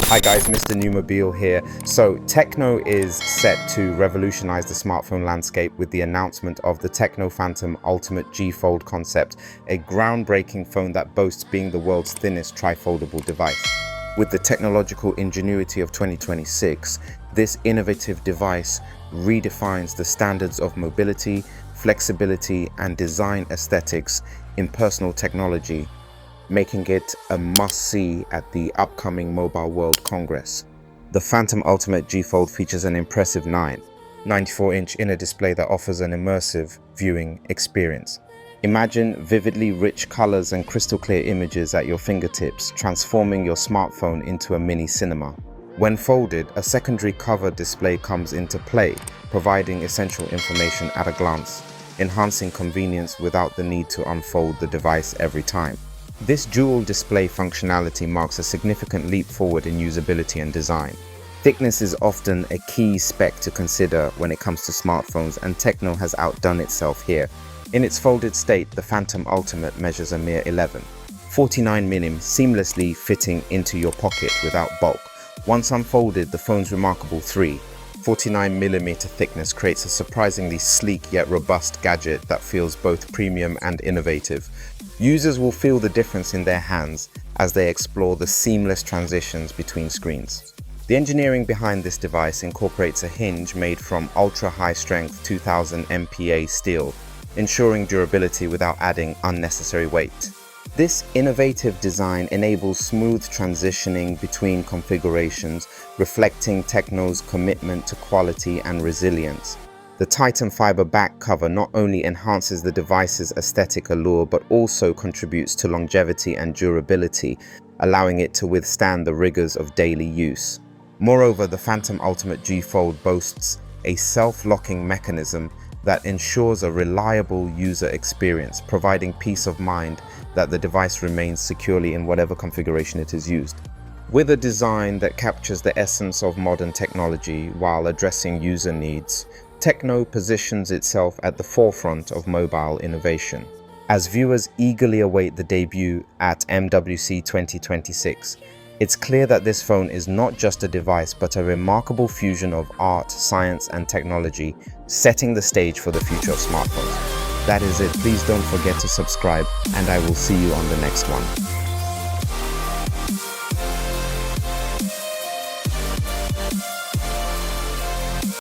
Hi guys, Mrnewmobile here. So Tecno is set to revolutionize the smartphone landscape with the announcement of the Tecno Phantom Ultimate G Fold concept, a groundbreaking phone that boasts being the world's thinnest tri-foldable device. With the technological ingenuity of 2026, this innovative device redefines the standards of mobility, flexibility, and design aesthetics in personal technology, making it a must-see at the upcoming Mobile World Congress. The Phantom Ultimate G Fold features an impressive 94-inch inner display that offers an immersive viewing experience. Imagine vividly rich colors and crystal clear images at your fingertips, transforming your smartphone into a mini cinema. When folded, a secondary cover display comes into play, providing essential information at a glance, enhancing convenience without the need to unfold the device every time. This dual display functionality marks a significant leap forward in usability and design. Thickness is often a key spec to consider when it comes to smartphones, and Tecno has outdone itself here. In its folded state, the Phantom Ultimate measures a mere 49mm, seamlessly fitting into your pocket without bulk. Once unfolded, the phone's remarkable 49mm thickness creates a surprisingly sleek yet robust gadget that feels both premium and innovative. Users will feel the difference in their hands as they explore the seamless transitions between screens. The engineering behind this device incorporates a hinge made from ultra-high-strength 2000 MPa steel, ensuring durability without adding unnecessary weight. This innovative design enables smooth transitioning between configurations, reflecting Tecno's commitment to quality and resilience. The Titan fiber back cover not only enhances the device's aesthetic allure, but also contributes to longevity and durability, allowing it to withstand the rigors of daily use. Moreover, the Phantom Ultimate G Fold boasts a self-locking mechanism that ensures a reliable user experience, providing peace of mind that the device remains securely in whatever configuration it is used. With a design that captures the essence of modern technology while addressing user needs, Tecno positions itself at the forefront of mobile innovation. As viewers eagerly await the debut at MWC 2026, it's clear that this phone is not just a device but a remarkable fusion of art, science, and technology, setting the stage for the future of smartphones. That is it. Please don't forget to subscribe, and I will see you on the next one.